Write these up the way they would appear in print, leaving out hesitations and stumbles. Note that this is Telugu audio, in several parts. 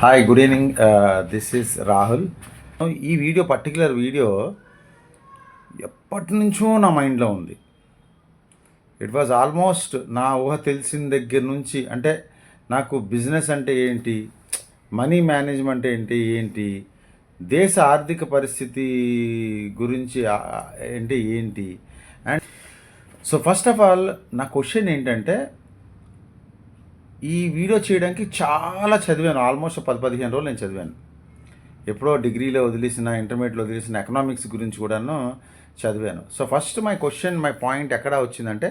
Hi, good evening. This is Rahul. ఈ పర్టికులర్ వీడియో ఎప్పటి నుంచో నా మైండ్లో ఉంది. ఇట్ వాజ్ ఆల్మోస్ట్ నా ఊహ తెలిసిన దగ్గర నుంచి. అంటే నాకు బిజినెస్ అంటే ఏంటి, మనీ మేనేజ్మెంట్ ఏంటి, దేశ ఆర్థిక పరిస్థితి గురించి ఏంటి. And so first of all నా క్వశ్చన్ ఏంటంటే, ఈ వీడియో చేయడానికి చాలా చదివాను. ఆల్మోస్ట్ 10-15 రోజులు నేను చదివాను. ఎప్పుడో డిగ్రీలో వదిలేసిన, ఇంటర్మీడియట్లో వదిలేసిన ఎకనామిక్స్ గురించి కూడాను చదివాను. సో ఫస్ట్ మై పాయింట్ ఎక్కడ వచ్చిందంటే,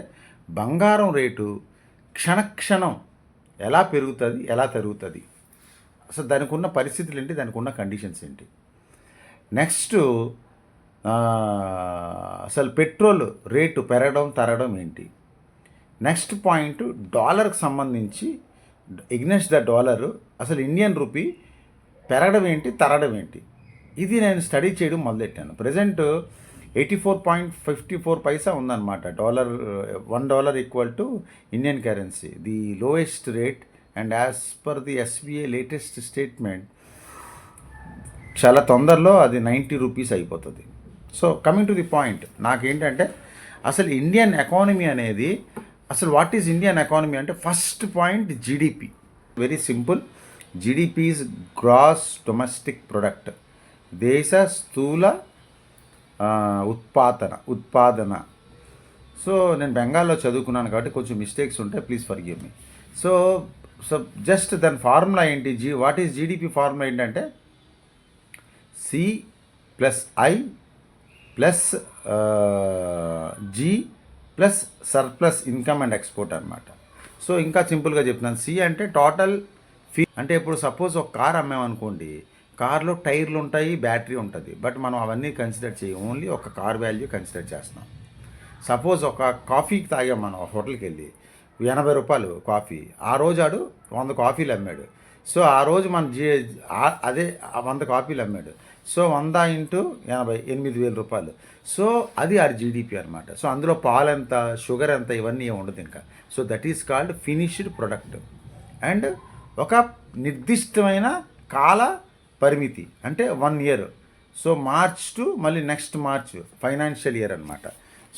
బంగారం రేటు క్షణక్షణం ఎలా పెరుగుతుంది, ఎలా తరుగుతుంది, అసలు దానికి ఉన్న పరిస్థితులు ఏంటి, దానికి ఉన్న కండిషన్స్ ఏంటి. నెక్స్ట్ అసలు పెట్రోల్ రేటు పెరగడం తరగడం ఏంటి. నెక్స్ట్ పాయింట్, డాలర్కి సంబంధించి ఎగ్నెస్ట్ ద డాలరు అసలు ఇండియన్ రూపీ పెరగడం ఏంటి, తరగడం ఏంటి. ఇది నేను స్టడీ చేయడం మొదలెట్టాను. ప్రజెంట్ 84.54 పైసా ఉందన్నమాట. $1 equal to Indian currency, the lowest rate. And as per the SBI latest statement చాలా తొందరలో అది 90 రూపీస్ అయిపోతుంది. So coming to the point, నాకేంటంటే అసలు ఇండియన్ ఎకానమీ అనేది, అసలు వాట్ ఈజ్ ఇండియన్ ఎకానమీ అంటే, first point GDP. Very simple. GDP is gross domestic product, దేశ స్థూల ఉత్పాదన. సో నేను బెంగాల్లో చదువుకున్నాను కాబట్టి కొంచెం మిస్టేక్స్ ఉంటాయి, please forgive me. So so just దాని ఫార్ములా ఏంటి, వాట్ ఈజ్ జీడిపి ఫార్ములా ఏంటంటే, C plus I plus G plus surplus income and export అనమాట. సో ఇంకా సింపుల్గా చెప్తున్నాను, సి అంటే టోటల్ ఫీ. అంటే ఇప్పుడు సపోజ్ ఒక కార్ అమ్మామనుకోండి, కార్లో టైర్లు ఉంటాయి, బ్యాటరీ ఉంటుంది, బట్ మనం అవన్నీ కన్సిడర్ చేయం, ఓన్లీ ఒక కార్ వాల్యూ కన్సిడర్ చేస్తున్నాం. సపోజ్ ఒక కాఫీకి తాగాం మనం హోటల్కి వెళ్ళి, 80 రూపాయలు కాఫీ, ఆ రోజు ఆడు 100 కాఫీలు అమ్మాడు. సో ఆ రోజు మన అదే 100 కాఫీలు అమ్మాడు. సో 100 × 80 8,000 రూపాయలు. సో అది ఆడి జీడిపి అనమాట. సో అందులో పాలు ఎంత, షుగర్ ఎంత, ఇవన్నీ ఏమి ఉండదు ఇంకా. So that is called finished product. And ఒక నిర్దిష్టమైన కాల పరిమితి, అంటే 1 ఇయర్. సో మార్చ్ టు మళ్ళీ నెక్స్ట్ మార్చ్ ఫైనాన్షియల్ ఇయర్ అనమాట.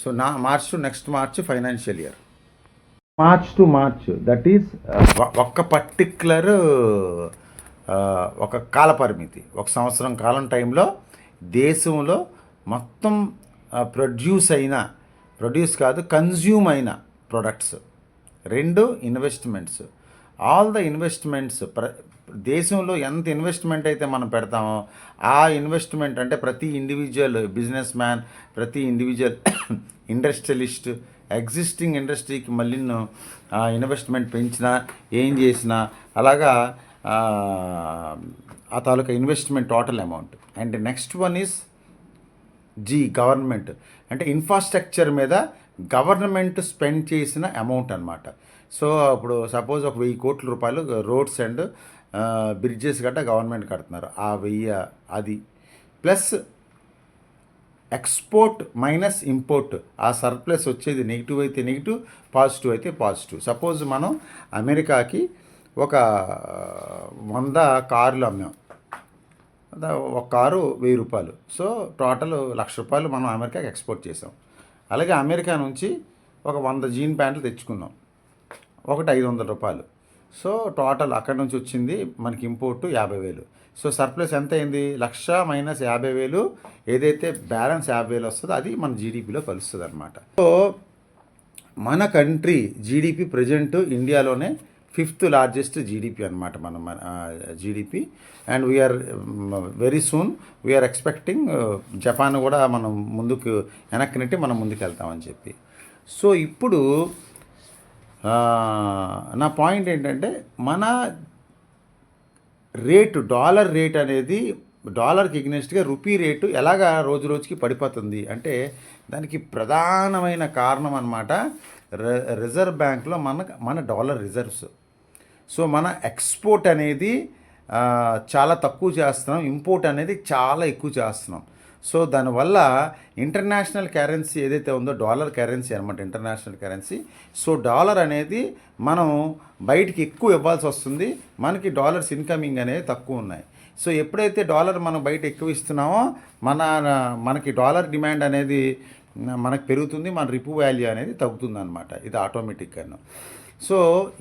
So March to next March financial year, March to March, that is ఒక పర్టిక్యులర్ ఒక కాల పరిమితి, ఒక సంవత్సరం కాలం టైంలో దేశంలో మొత్తం కన్జ్యూమ్ అయిన products. 2 investments. All the investments, దేశంలో ఎంత ఇన్వెస్ట్మెంట్ అయితే మనం పెడతామో ఆ ఇన్వెస్ట్మెంట్, అంటే ప్రతి ఇండివిజువల్ బిజినెస్ మ్యాన్, ప్రతి ఇండివిజువల్ ఇండస్ట్రియలిస్ట్ ఎగ్జిస్టింగ్ ఇండస్ట్రీకి మళ్ళీ ఇన్వెస్ట్మెంట్ పెంచినా, ఏం చేసినా, అలాగా ఆ తాలూకా investment total amount. And next one is government, అంటే ఇన్ఫ్రాస్ట్రక్చర్ మీద గవర్నమెంట్ స్పెండ్ చేసిన అమౌంట్ అనమాట. సో ఇప్పుడు సపోజ్ ఒక 1,000 కోట్ల రూపాయలు రోడ్స్ అండ్ బ్రిడ్జెస్ గట్రా గవర్నమెంట్ కడుతున్నారు, ఆ 1000 అది ప్లస్ ఎక్స్పోర్ట్ మైనస్ ఇంపోర్ట్, ఆ సర్ప్లస్ వచ్చేది నెగిటివ్ అయితే నెగిటివ్, పాజిటివ్ అయితే పాజిటివ్. సపోజ్ మనం అమెరికాకి ఒక 100 కార్లు అమ్మాం, ఒక కారు 1,000 రూపాయలు. సో టోటల్ 1,00,000 రూపాయలు మనం అమెరికాకి ఎక్స్పోర్ట్ చేసాం. అలాగే అమెరికా నుంచి ఒక 100 జీన్ ప్యాంట్లు తెచ్చుకున్నాం, ఒకటి 500 రూపాయలు. సో టోటల్ అక్కడి నుంచి వచ్చింది మనకి ఇంపోర్టు 50,000. సో సర్ప్లస్ ఎంత అయింది, 1,00,000 మైనస్ 50,000, ఏదైతే బ్యాలెన్స్ 50,000 వస్తుందో అది మన జీడిపిలో కలుస్తుంది అనమాట. సో మన కంట్రీ జీడిపి ప్రజెంట్ ఇండియాలోనే 5th లార్జెస్ట్ జీడిపి అనమాట, మన GDP. And we're very soon we're expecting Japan కూడా మనం వెనక్కి నెట్టి మనం ముందుకు వెళ్తామని చెప్పి. సో ఇప్పుడు నా పాయింట్ ఏంటంటే, మన రేటు, డాలర్ రేట్ అనేది, డాలర్కి ఎగ్నెస్ట్గా రూపీ రేటు ఎలాగా రోజు రోజుకి పడిపోతుంది అంటే, దానికి ప్రధానమైన కారణం అన్నమాట రిజర్వ్ బ్యాంక్లో మన డాలర్ రిజర్వ్స్. సో మన ఎక్స్పోర్ట్ అనేది చాలా తక్కువ చేస్తున్నాం, ఇంపోర్ట్ అనేది చాలా ఎక్కువ చేస్తున్నాం. సో దానివల్ల ఇంటర్నేషనల్ కరెన్సీ ఏదైతే ఉందో డాలర్ కరెన్సీ అనమాట, ఇంటర్నేషనల్ కరెన్సీ. సో డాలర్ అనేది మనం బయటికి ఎక్కువ ఇవ్వాల్సి వస్తుంది, మనకి డాలర్స్ ఇన్కమింగ్ అనేవి తక్కువ ఉన్నాయి. సో ఎప్పుడైతే డాలర్ మనం బయట ఎక్కువ ఇస్తున్నామో మనకి డాలర్ డిమాండ్ అనేది మనకు పెరుగుతుంది, మన రిపు వాల్యూ అనేది తగ్గుతుంది అనమాట. ఇది ఆటోమేటిక్గాను. సో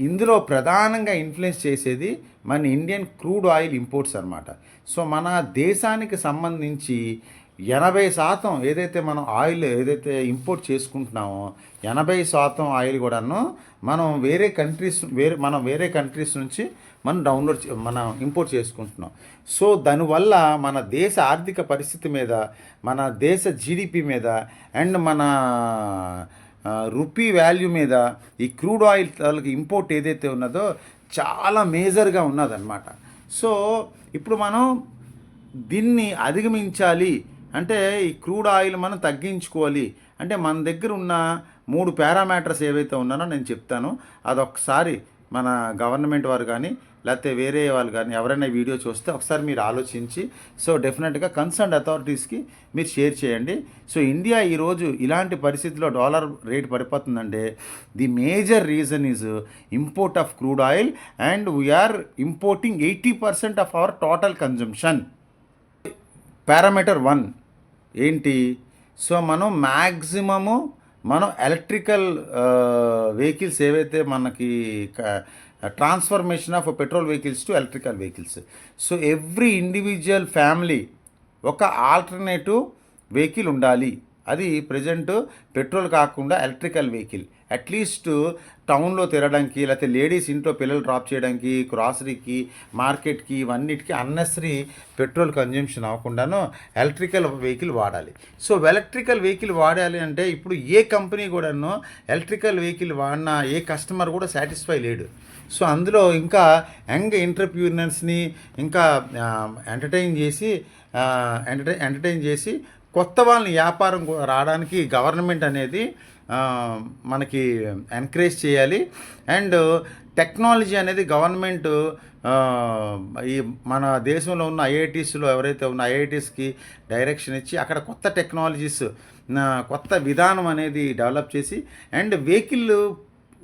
ఇందులో ప్రధానంగా ఇన్ఫ్లుయెన్స్ చేసేది మన ఇండియన్ క్రూడ్ ఆయిల్ ఇంపోర్ట్స్ అనమాట. సో మన దేశానికి సంబంధించి 80% ఏదైతే మనం ఆయిల్ ఏదైతే ఇంపోర్ట్ చేసుకుంటున్నామో 80% ఆయిల్ కూడాను మనం వేరే కంట్రీస్ నుంచి మనం ఇంపోర్ట్ చేసుకుంటున్నాం. సో దానివల్ల మన దేశ ఆర్థిక పరిస్థితి మీద, మన దేశ జీడిపి మీద అండ్ మన రూపీ వాల్యూ మీద ఈ క్రూడ్ ఆయిల్ తాలూకు ఇంపోర్ట్ ఏదైతే ఉన్నదో చాలా మేజర్గా ఉన్నదన్నమాట. సో ఇప్పుడు మనం దీన్ని అధిగమించాలి అంటే ఈ క్రూడ్ ఆయిల్ మనం తగ్గించుకోవాలి అంటే మన దగ్గర ఉన్న 3 పారామీటర్స్ ఏవైతే ఉన్నానో నేను చెప్తాను. అదొకసారి మన గవర్నమెంట్ వారు కానీ లేకపోతే వేరే వాళ్ళు కానీ ఎవరైనా వీడియో చూస్తే ఒకసారి మీరు ఆలోచించి సో డెఫినెట్గా కన్సర్న్ అథారిటీస్కి మీరు షేర్ చేయండి. సో ఇండియా ఈరోజు ఇలాంటి పరిస్థితిలో డాలర్ రేట్ పడిపోతుందంటే the major reason is import of crude oil and we're importing 80% of our total consumption. Parameter 1 ఏంటి? సో మనం ఎలక్ట్రికల్ వెహికల్స్ ఏవైతే మనకి transformation of petrol vehicles to electrical vehicles. So every individual family ఒక ఆల్టర్నేటివ్ వెహికల్ ఉండాలి. అది ప్రజెంట్ పెట్రోల్ కాకుండా ఎలక్ట్రికల్ వెహికల్. అట్లీస్ట్ టౌన్లో తిరగడానికి లేకపోతే లేడీస్ ఇంట్లో పిల్లలు డ్రాప్ చేయడానికి, గ్రాసరీకి, మార్కెట్కి, ఇవన్నిటికీ అన్నెసరీ పెట్రోల్ కన్జంప్షన్ అవ్వకుండాను ఎలక్ట్రికల్ వెహికల్ వాడాలి. సో ఎలక్ట్రికల్ వెహికల్ వాడాలి అంటే ఇప్పుడు ఏ కంపెనీ కూడాను ఎలక్ట్రికల్ వెహికల్ వాడినా ఏ కస్టమర్ కూడా సాటిస్ఫై లేడు. సో అందులో ఇంకా యంగ్ ఎంటర్ప్రీనర్స్ని ఇంకా ఎంటర్టైన్ చేసి కొత్త వాళ్ళని వ్యాపారం రావడానికి గవర్నమెంట్ అనేది మనకి ఎంకరేజ్ చేయాలి. అండ్ టెక్నాలజీ అనేది గవర్నమెంట్ ఈ మన దేశంలో ఉన్న ఐఐటీస్లో ఎవరైతే ఉన్న ఐఐటీస్కి డైరెక్షన్ ఇచ్చి అక్కడ కొత్త టెక్నాలజీస్, కొత్త విధానం అనేది డెవలప్ చేసి అండ్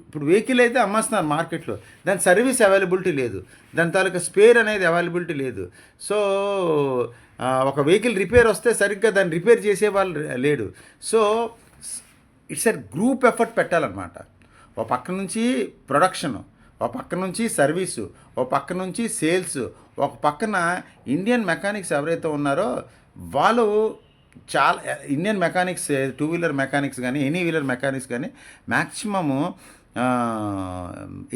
ఇప్పుడు వెహికల్ అయితే అమ్మేస్తున్నారు మార్కెట్లో, దాని సర్వీస్ అవైలబిలిటీ లేదు, దాని తాలూకా స్పేర్ అనేది అవైలబిలిటీ లేదు. సో ఒక వెహికల్ రిపేర్ వస్తే సరిగ్గా దాన్ని రిపేర్ చేసే వాళ్ళు లేడు. So it's a group effort పెట్టాలన్నమాట. ఒక పక్క నుంచి ప్రొడక్షను, ఒక పక్క నుంచి సర్వీసు, ఒక పక్క నుంచి సేల్స్, ఒక పక్కన ఇండియన్ మెకానిక్స్ ఎవరైతే ఉన్నారో వాళ్ళు చాలా ఇండియన్ మెకానిక్స్, 2 వీలర్ మెకానిక్స్ కానీ ఎనీ వీలర్ మెకానిక్స్ కానీ మ్యాక్సిమము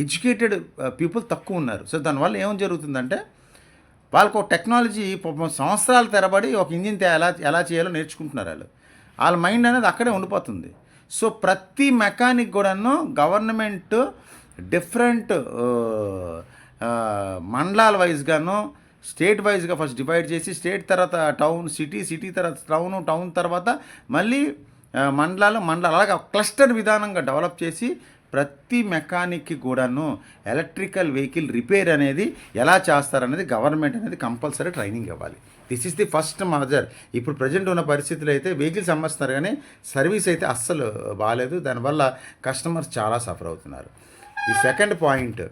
ఎడ్యుకేటెడ్ పీపుల్ తక్కువ ఉన్నారు. సో దానివల్ల ఏం జరుగుతుందంటే వాళ్ళకు ఒక టెక్నాలజీ సంవత్సరాల తరబడి ఒక ఇంజిన్ ఎలా చేయాలో నేర్చుకుంటున్నారు. వాళ్ళ మైండ్ అనేది అక్కడే ఉండిపోతుంది. సో ప్రతి మెకానిక్ కూడాను గవర్నమెంట్ డిఫరెంట్ మండలాల వైజ్గాను స్టేట్ వైజ్గా ఫస్ట్ డివైడ్ చేసి స్టేట్ తర్వాత టౌన్, సిటీ తర్వాత టౌన్ తర్వాత మళ్ళీ మండలాలు అలాగా క్లస్టర్ విధానంగా డెవలప్ చేసి ప్రతి మెకానిక్కి కూడాను ఎలక్ట్రికల్ వెహికల్ రిపేర్ అనేది ఎలా చేస్తారనేది గవర్నమెంట్ అనేది కంపల్సరీ ట్రైనింగ్ ఇవ్వాలి. This is the first measure. ఇప్పుడు ప్రజెంట్ ఉన్న పరిస్థితులు అయితే వెహికల్స్ అమ్మేస్తున్నారు కానీ సర్వీస్ అయితే అస్సలు బాగాలేదు. దానివల్ల కస్టమర్స్ చాలా సఫర్ అవుతున్నారు. ది సెకండ్ పాయింట్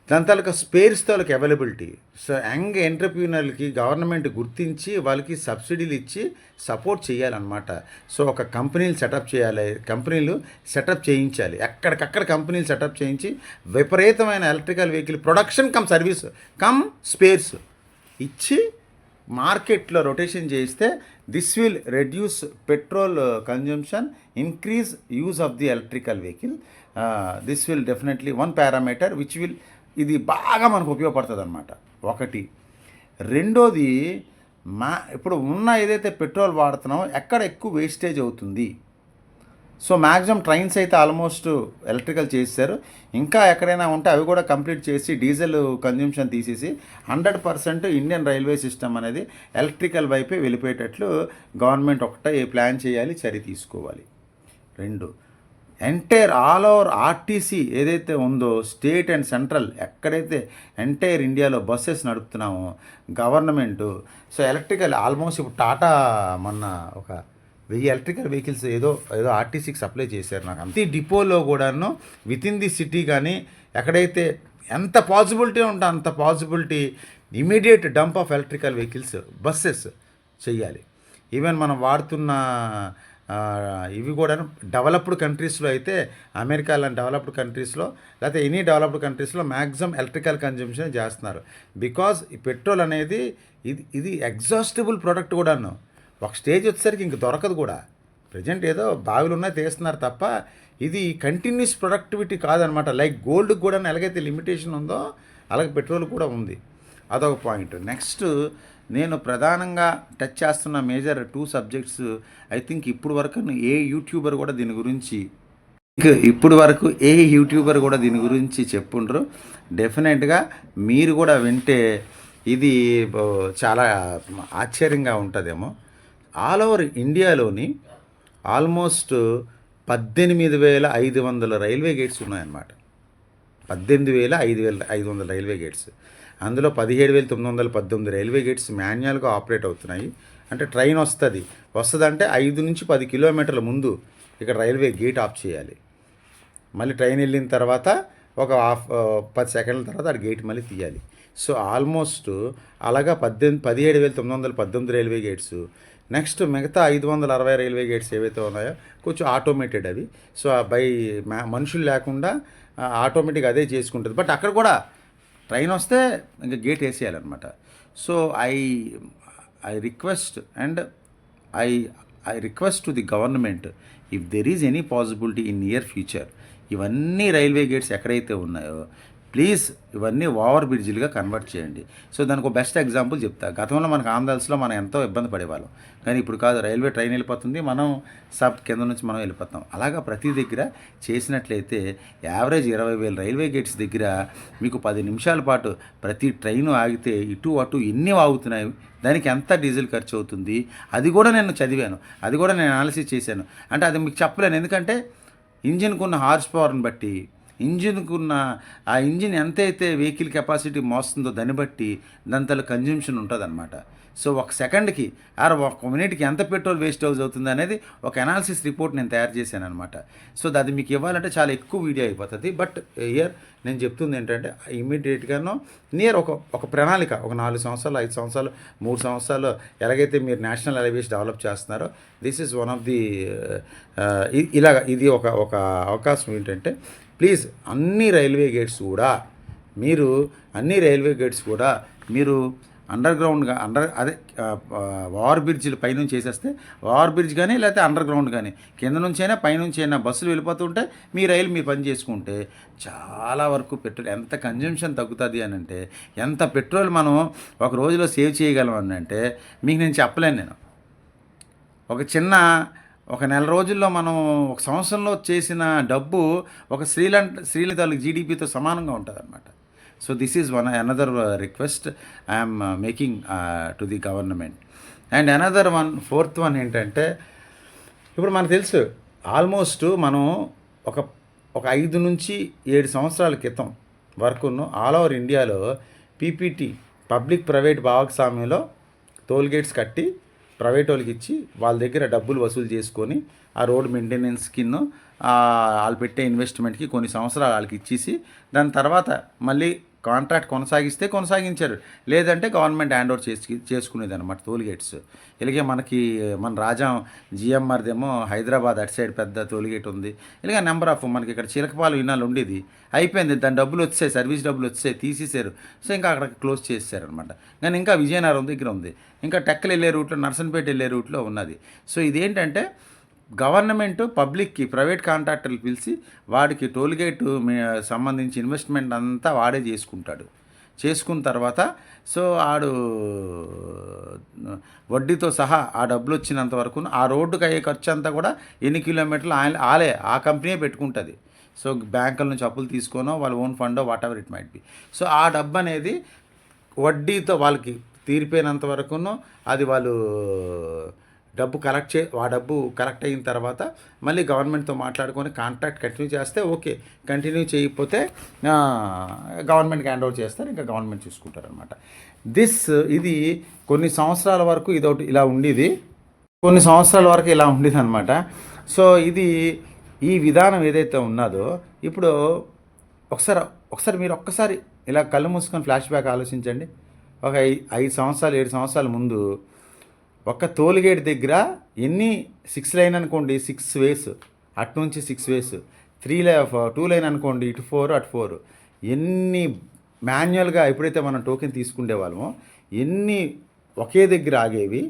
దాని తాలూకా స్పేర్స్ తాలూకా అవైలబిలిటీ. సో యంగ్ ఎంటర్ప్రీనర్లకి గవర్నమెంట్ గుర్తించి వాళ్ళకి సబ్సిడీలు ఇచ్చి సపోర్ట్ చేయాలన్నమాట. సో ఒక కంపెనీలు సెటప్ చేయించాలి. ఎక్కడికక్కడ కంపెనీలు సెటప్ చేయించి విపరీతమైన electrical vehicle production cum service cum spares ఇచ్చి మార్కెట్లో రొటేషన్ చేయిస్తే this will reduce petrol consumption, increase use of the electrical vehicle. This will definitely one parameter which will ఇది బాగా మనకు ఉపయోగపడుతుంది అన్నమాట. ఒకటి. రెండోది ఇప్పుడు ఉన్న ఏదైతే పెట్రోల్ వాడుతున్నామో ఎక్కడ ఎక్కువ వేస్టేజ్ అవుతుంది. సో మ్యాక్సిమం ట్రైన్స్ అయితే ఆల్మోస్ట్ ఎలక్ట్రికల్ చేశారు. ఇంకా ఎక్కడైనా ఉంటే అవి కూడా కంప్లీట్ చేసి డీజిల్ కన్జంప్షన్ తీసేసి 100% ఇండియన్ రైల్వే సిస్టమ్ అనేది ఎలక్ట్రికల్ వైపే వెళ్ళిపోయేటట్లు గవర్నమెంట్ ఒకటే ప్లాన్ చేయాలి, చర్య తీసుకోవాలి. 2, ఎంటైర్ ఆల్ ఓవర్ ఆర్టీసీ ఏదైతే ఉందో స్టేట్ అండ్ సెంట్రల్ ఎక్కడైతే ఎంటైర్ ఇండియాలో బస్సెస్ నడుపుతున్నామో గవర్నమెంటు, సో ఎలక్ట్రికల్ ఆల్మోస్ట్ ఇప్పుడు టాటా మొన్న ఒక 1000 ఎలక్ట్రికల్ వెహికల్స్ ఏదో ఏదో ఆర్టీసీకి సప్లై చేశారు. నాకు అంతే డిపోలో కూడాను విత్ ఇన్ ది సిటీ కానీ ఎక్కడైతే ఎంత పాసిబిలిటీ ఉంటే అంత possibility immediate dump of electrical vehicles buses చెయ్యాలి. ఈవెన్ మనం వాడుతున్న ఇవి కూడా డెవలప్డ్ కంట్రీస్లో అయితే అమెరికా లాంటి డెవలప్డ్ కంట్రీస్లో లేకపోతే ఎనీ డెవలప్డ్ కంట్రీస్లో మ్యాక్సిమం ఎలక్ట్రికల్ కన్జంప్షన్ చేస్తున్నారు. బికాజ్ ఈ పెట్రోల్ అనేది ఇది ఎగ్జాస్టిబుల్ ప్రోడక్ట్ కూడాను. ఒక స్టేజ్ వచ్చేసరికి ఇంక దొరకదు కూడా. ప్రజెంట్ ఏదో బావిలు ఉన్నాయి తీస్తున్నారు తప్ప ఇది కంటిన్యూస్ ప్రొడక్టివిటీ కాదనమాట. లైక్ గోల్డ్కి కూడా ఎలాగైతే లిమిటేషన్ ఉందో అలాగే పెట్రోల్ కూడా ఉంది. అదొక పాయింట్. నెక్స్ట్ నేను ప్రధానంగా టచ్ చేస్తున్న మేజర్ 2 సబ్జెక్ట్స్ ఐ థింక్ ఇప్పుడు వరకు ఏ యూట్యూబర్ కూడా దీని గురించి చెప్పుండ్రు. డెఫినెట్గా మీరు కూడా వింటే ఇది చాలా ఆశ్చర్యంగా ఉంటుందేమో. ఆల్ ఓవర్ ఇండియాలోని ఆల్మోస్ట్ 18,500 రైల్వే గేట్స్ ఉన్నాయన్నమాట. 18,500 రైల్వే గేట్స్. అందులో 17,918 రైల్వే గేట్స్ మాన్యువల్గా ఆపరేట్ అవుతున్నాయి. అంటే ట్రైన్ వస్తుందంటే 5 నుంచి 10 కిలోమీటర్ల ముందు ఇక్కడ రైల్వే గేట్ ఆఫ్ చేయాలి. మళ్ళీ ట్రైన్ వెళ్ళిన తర్వాత ఒక 10 సెకండ్ల తర్వాత ఆ గేట్ మళ్ళీ తీయాలి. సో ఆల్మోస్ట్ అలాగా 17,918 రైల్వే గేట్స్. నెక్స్ట్ మిగతా 560 రైల్వే గేట్స్ ఏవైతే ఉన్నాయో కొంచెం ఆటోమేటెడ్ అవి. సో మనుషులు లేకుండా ఆటోమేటిక్ అదే చేసుకుంటుంది. బట్ అక్కడ కూడా ట్రైన్ వస్తే ఇంకా గేట్ వేసేయాలన్నమాట. So I request to the government, if there is any possibility in near future ఇవన్నీ రైల్వే గేట్స్ ఎక్కడైతే ఉన్నాయో ప్లీజ్ ఇవన్నీ ఓవర్ బ్రిడ్జిలుగా కన్వర్ట్ చేయండి. సో దానికి ఒక బెస్ట్ ఎగ్జాంపుల్ చెప్తా. గతంలో మనకు ఆంధ్రప్రదేశ్లో మనం ఎంతో ఇబ్బంది పడేవాళ్ళం, కానీ ఇప్పుడు కాదు. రైల్వే ట్రైన్ వెళ్ళిపోతుంది, మనం కింద నుంచి మనం వెళ్ళిపోతాం. అలాగా ప్రతి దగ్గర చేసినట్లయితే యావరేజ్ 20,000 రైల్వే గేట్స్ దగ్గర మీకు 10 నిమిషాల పాటు ప్రతి ట్రైను ఆగితే ఇటు అటు ఎన్ని ఆగుతున్నాయి, దానికి ఎంత డీజిల్ ఖర్చు అవుతుంది, అది కూడా నేను చదివాను, అది కూడా నేను అనాలిసిస్ చేశాను. అంటే అది మీకు చెప్పలేను, ఎందుకంటే ఇంజిన్కు ఉన్న హార్స్ పవర్ని బట్టి ఆ ఇంజిన్ ఎంతైతే వెహికల్ కెపాసిటీ మోస్తుందో దాన్ని బట్టి దాని కన్జ్యూమ్షన్ ఉంటుంది అనమాట. సో ఒక సెకండ్కి ఒక మినిట్కి ఎంత పెట్రోల్ వేస్ట్ అవుతుంది అనేది ఒక అనాలిసిస్ రిపోర్ట్ నేను తయారు చేశాను అనమాట. సో అది మీకు ఇవ్వాలంటే చాలా ఎక్కువ వీడియో అయిపోతుంది. బట్ ఇయర్ నేను చెప్తుంది ఏంటంటే ఇమీడియట్గానో నియర్ ఒక ప్రణాళిక, ఒక 4 సంవత్సరాలు 5 సంవత్సరాలు 3 సంవత్సరాలు ఎలాగైతే మీరు నేషనల్ హైవేస్ డెవలప్ చేస్తున్నారో this is one of the ఇది ఒక అవకాశం ఏంటంటే ప్లీజ్ అన్ని రైల్వే గేట్స్ కూడా మీరు అండర్ గ్రౌండ్గా ఓవర్ బ్రిడ్జ్లు పైనుంచి చేసేస్తే ఓవర్ బ్రిడ్జ్ కానీ లేకపోతే అండర్ గ్రౌండ్ కానీ కింద నుంచైనా పైనుంచైనా బస్సులు వెళ్ళిపోతుంటే మీ రైలు మీరు పని చేసుకుంటే చాలా వరకు పెట్రోల్ ఎంత కన్జంప్షన్ తగ్గుతుంది అని అంటే, ఎంత పెట్రోల్ మనం ఒక రోజులో సేవ్ చేయగలం అని అంటే మీకు నేను చెప్పలేను. నేను ఒక నెల రోజుల్లో మనం ఒక సంవత్సరంలో చేసిన డబ్బు ఒక శ్రీలంక జీడిపితో సమానంగా ఉంటుంది అనమాట. So this is another request I'm making to the government. And another fourth one ఏంటంటే, ఇప్పుడు మనకు తెలుసు ఆల్మోస్ట్ మనం ఒక 5 నుంచి 7 సంవత్సరాల క్రితం వరకును ఆల్ ఓవర్ ఇండియాలో పీపీటీ పబ్లిక్ ప్రైవేట్ భాగస్వామ్యంలో టోల్ గేట్స్ కట్టి ప్రైవేట్ వాళ్ళకి ఇచ్చి వాళ్ళ దగ్గర డబ్బులు వసూలు చేసుకొని ఆ రోడ్ మెయింటెనెన్స్కి వాళ్ళు పెట్టే ఇన్వెస్ట్మెంట్కి కొన్ని సంవత్సరాలు వాళ్ళకి ఇచ్చేసి దాని తర్వాత మళ్ళీ కాంట్రాక్ట్ కొనసాగించారు, లేదంటే గవర్నమెంట్ హ్యాండ్ ఓవర్ చేసుకునేది అనమాట టోల్గేట్స్. ఇలాగే మన రాజాం జిఎంఆర్దేమో హైదరాబాద్ అటు సైడ్ పెద్ద టోల్గేట్ ఉంది. ఇలాగ నెంబర్ ఆఫ్ మనకి ఇక్కడ చిలకపాలు వినాలు ఉండేది, అయిపోయింది. దాని డబ్బులు వచ్చాయి, సర్వీస్ డబ్బులు వచ్చాయి, తీసేశారు. సో ఇంకా అక్కడ క్లోజ్ చేసేసారనమాట. కానీ ఇంకా విజయనగరం దగ్గర ఉంది, ఇంకా టెక్కలు వెళ్ళే రూట్లో, నర్సన్పేట వెళ్ళే రూట్లో ఉన్నది. సో ఇదేంటంటే గవర్నమెంట్ పబ్లిక్కి ప్రైవేట్ కాంట్రాక్టర్లు పిలిచి వాడికి టోల్గేట్ సంబంధించి ఇన్వెస్ట్మెంట్ అంతా వాడే చేసుకున్న తర్వాత సో వడ్డీతో సహా ఆ డబ్బులు వచ్చినంత వరకు ఆ రోడ్డుకి అయ్యే ఖర్చు అంతా కూడా ఎన్ని కిలోమీటర్లు ఆ కంపెనీ పెట్టుకుంటుంది. సో బ్యాంకుల నుంచి అప్పులు తీసుకోనో వాళ్ళ ఓన్ ఫండో whatever it might be. So ఆ డబ్బు అనేది వడ్డీతో వాళ్ళకి తీరిపోయినంత వరకును అది వాళ్ళు డబ్బు ఆ డబ్బు కలెక్ట్ అయిన తర్వాత మళ్ళీ గవర్నమెంట్తో మాట్లాడుకొని కాంట్రాక్ట్ కంటిన్యూ చేస్తే ఓకే, కంటిన్యూ చేయకపోతే గవర్నమెంట్కి హ్యాండ్ ఓవర్ చేస్తారు, ఇంకా గవర్నమెంట్ చూసుకుంటారనమాట. ఇది కొన్ని సంవత్సరాల వరకు ఇదొకటి ఇలా ఉండేది, కొన్ని సంవత్సరాల వరకు ఇలా ఉండేది అనమాట. సో ఈ విధానం ఏదైతే ఉన్నదో ఇప్పుడు ఒకసారి మీరు ఇలా కళ్ళు మూసుకొని ఫ్లాష్ బ్యాక్ ఆలోచించండి. ఒక 5 సంవత్సరాలు 7 సంవత్సరాల ముందు ఒక టోల్గేట్ దగ్గర 6 లైన్ అనుకోండి, 6 వేస్, అటు నుంచి 6 వేస్, 2 లైన్ అనుకోండి, ఇటు 4 అటు 4, ఎన్ని మాన్యువల్గా ఎప్పుడైతే మనం టోకెన్ తీసుకునే వాళ్ళమో ఒకే దగ్గర ఆగేవి,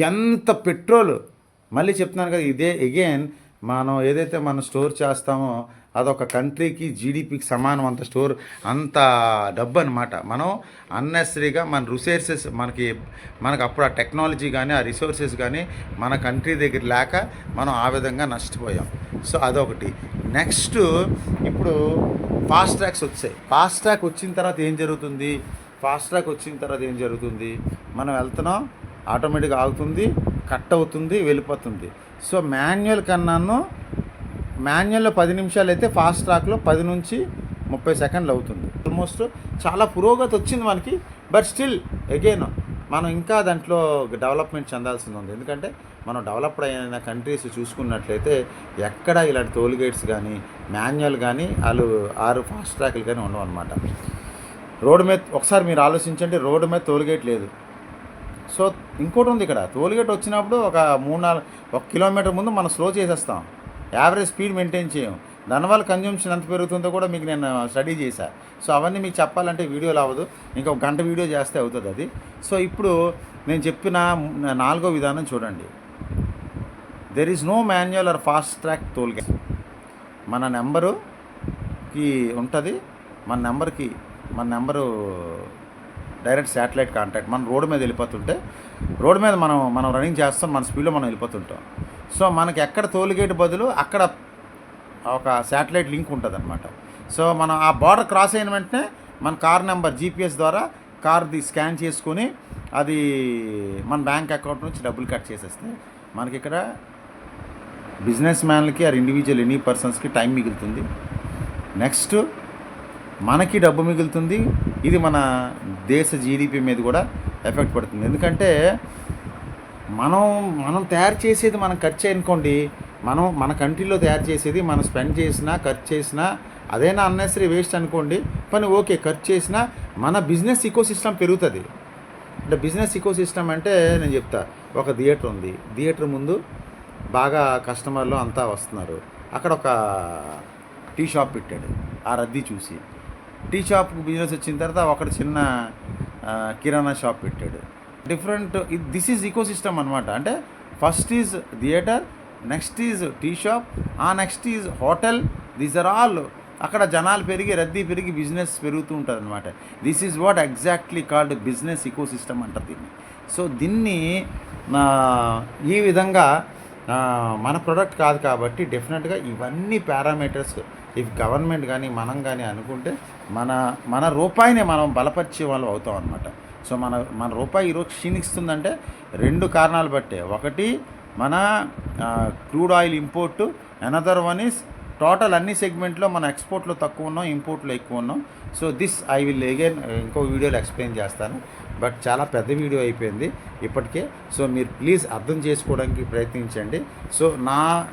ఎంత పెట్రోల్. మళ్ళీ చెప్తున్నాను కదా, ఇదే అగైన్ మనం ఏదైతే మనం స్టోర్ చేస్తామో అదొక కంట్రీకి జీడిపికి సమానం, అంత డబ్బు అనమాట. మనం అన్నెసరీగా మన రిసోర్సెస్ మనకు అప్పుడు ఆ టెక్నాలజీ కానీ ఆ రిసోర్సెస్ కానీ మన కంట్రీ దగ్గర లేక మనం ఆ విధంగా నష్టపోయాం. సో అదొకటి. నెక్స్ట్ ఇప్పుడు ఫాస్ట్ ట్రాక్స్ వచ్చాయి. ఫాస్ట్ ట్రాక్ వచ్చిన తర్వాత ఏం జరుగుతుంది, మనం వెళ్తున్నాం, ఆటోమేటిక్గా ఆగుతుంది, కట్ అవుతుంది, వెళ్ళిపోతుంది. సో మాన్యువల్లో 10 నిమిషాలు అయితే ఫాస్ట్ ట్రాక్లో 10 నుంచి 30 సెకండ్లు అవుతుంది. ఆల్మోస్ట్ చాలా పురోగతి వచ్చింది మనకి. బట్ స్టిల్ అగైన్ మనం ఇంకా దాంట్లో డెవలప్మెంట్ చెందాల్సింది ఉంది. ఎందుకంటే మనం డెవలప్డ్ అయిన కంట్రీస్ చూసుకున్నట్లయితే ఎక్కడ ఇలాంటి టోల్గేట్స్ కానీ మాన్యువల్ కానీ ఆరు ఫాస్ట్ ట్రాక్లు కానీ ఉండవు అనమాట. రోడ్డు మీద ఒకసారి మీరు ఆలోచించండి, రోడ్డు మీద టోల్గేట్ లేదు. సో ఇంకోటి ఉంది, ఇక్కడ టోల్గేట్ వచ్చినప్పుడు ఒక 1 కిలోమీటర్ ముందు మనం స్లో చేసేస్తాం, యావరేజ్ స్పీడ్ మెయింటైన్ చేయం. దానివల్ల కన్జ్యూమ్షన్ ఎంత పెరుగుతుందో కూడా మీకు నేను స్టడీ చేశాను. సో అవన్నీ మీకు చెప్పాలంటే వీడియోలు అవ్వదు, ఇంకా 1 గంట వీడియో చేస్తే అవుతుంది అది. సో ఇప్పుడు నేను చెప్పిన 4వ విధానం చూడండి. There is no manual or fast track tollgate. మన నెంబరుకి ఉంటుంది, మన నెంబరు డైరెక్ట్ శాటిలైట్ కాంటాక్ట్. మనం రోడ్డు మీద వెళ్ళిపోతుంటే, రోడ్డు మీద మనం రన్నింగ్ చేస్తాం, మన స్పీడ్లో మనం వెళ్ళిపోతుంటాం. సో మనకి ఎక్కడ టోల్గేట్ బదులు అక్కడ ఒక శాటిలైట్ లింక్ ఉంటుంది అనమాట. సో మనం ఆ బార్డర్ క్రాస్ అయిన వెంటనే మన కార్ నెంబర్ జీపీఎస్ ద్వారా కార్ది స్కాన్ చేసుకొని అది మన బ్యాంక్ అకౌంట్ నుంచి డబ్బులు కట్ చేసేస్తే మనకి ఇక్కడ బిజినెస్ మ్యాన్లకి ఆర్ ఇండివిజువల్ ఎనీ పర్సన్స్కి టైం మిగులుతుంది. నెక్స్ట్ మనకి డబ్బు మిగులుతుంది. ఇది మన దేశ జీడిపి మీద కూడా ఎఫెక్ట్ పడుతుంది. ఎందుకంటే మనం తయారు చేసేది మనం ఖర్చు అనుకోండి, మన కంట్రీలో తయారు చేసేది మనం స్పెండ్ చేసినా ఖర్చు చేసినా అదేనా అన్నెసరీ వేస్ట్ అనుకోండి, పని ఓకే, ఖర్చు చేసినా మన బిజినెస్ ఇకోసిస్టమ్ పెరుగుతుంది. అంటే బిజినెస్ ఇకోసిస్టమ్ అంటే నేను చెప్తా, ఒక థియేటర్ ఉంది, థియేటర్ ముందు బాగా కస్టమర్లు అంతా వస్తున్నారు, అక్కడ ఒక టీ షాప్ పెట్టాడు, ఆ రద్దీ చూసి టీ షాప్కి బిజినెస్ వచ్చిన తర్వాత ఒకటి చిన్న కిరాణా షాప్ పెట్టాడు. డిఫరెంట్, దిస్ ఈజ్ ఈకోసిస్టమ్ అనమాట. అంటే first is theatre, next is tea shop, next is hotel. These are all అక్కడ జనాలు పెరిగి రద్దీ పెరిగి బిజినెస్ పెరుగుతూ ఉంటుంది అనమాట. This is what exactly called business ecosystem అంటారు దీన్ని. సో దీన్ని ఈ విధంగా మన ప్రొడక్ట్ కాదు కాబట్టి డెఫినెట్గా ఇవన్నీ పారామీటర్స్ ఇఫ్ గవర్నమెంట్ కానీ మనం కానీ అనుకుంటే మన రూపాయిని మనం బలపరిచే వాళ్ళు అవుతాం అనమాట. సో మన రూపాయి ఈరోజు క్షీణిస్తుందంటే 2 కారణాలు బట్టే. ఒకటి మన crude oil import, another one is total అన్ని సెగ్మెంట్లో మన ఎక్స్పోర్ట్లో తక్కువ ఉన్నాం, ఇంపోర్ట్లో ఎక్కువ ఉన్నాం. So this I will again ఇంకో వీడియోలో ఎక్స్ప్లెయిన్ చేస్తాను. బట్ చాలా పెద్ద వీడియో అయిపోయింది ఇప్పటికే. సో మీరు ప్లీజ్ అర్థం చేసుకోవడానికి ప్రయత్నించండి. సో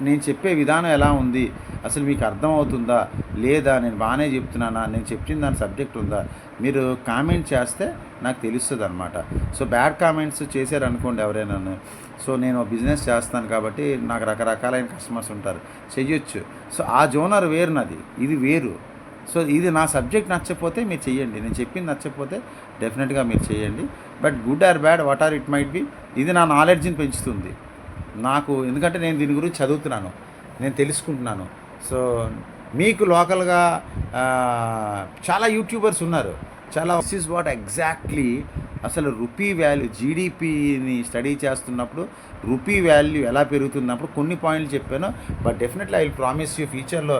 నేను చెప్పే విధానం ఎలా ఉంది, అసలు మీకు అర్థమవుతుందా లేదా, నేను బాగానే చెప్తున్నానా, నేను చెప్పిన దాని సబ్జెక్ట్ ఉందా, మీరు కామెంట్ చేస్తే నాకు తెలుస్తుంది అనమాట. సో బ్యాడ్ కామెంట్స్ చేశారనుకోండి ఎవరైనా, సో నేను బిజినెస్ చేస్తాను కాబట్టి నాకు రకరకాలైన కస్టమర్స్ ఉంటారు, చెయ్యొచ్చు. సో ఆ జోనర్ వేరు, నాది ఇది వేరు. సో ఇది నా సబ్జెక్ట్ నచ్చకపోతే మీరు చెయ్యండి, నేను చెప్పింది నచ్చకపోతే డెఫినెట్గా మీరు చేయండి. But good or bad what are it might be, ఇది నా నాలెడ్జ్ని పెంచుతుంది నాకు. ఎందుకంటే నేను దీని గురించి చదువుతున్నాను, నేను తెలుసుకుంటున్నాను. సో మీకు లోకల్గా చాలా యూట్యూబర్స్ ఉన్నారు, చాలా. దిస్ ఈజ్ వాట్ ఎగ్జాక్ట్లీ అసలు రూపీ వాల్యూ, జీడిపిని స్టడీ చేస్తున్నప్పుడు రూపీ వాల్యూ ఎలా పెరుగుతున్నప్పుడు కొన్ని పాయింట్లు చెప్పాను. But definitely I will promise you ఫ్యూచర్లో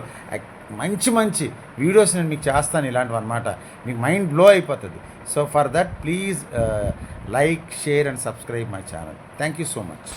మంచి వీడియోస్ నేను మీకు చేస్తాను ఇలాంటివి అనమాట. మీకు మైండ్ బ్లో అయిపోతుంది. So for that please like, share and subscribe my channel. Thank you so much.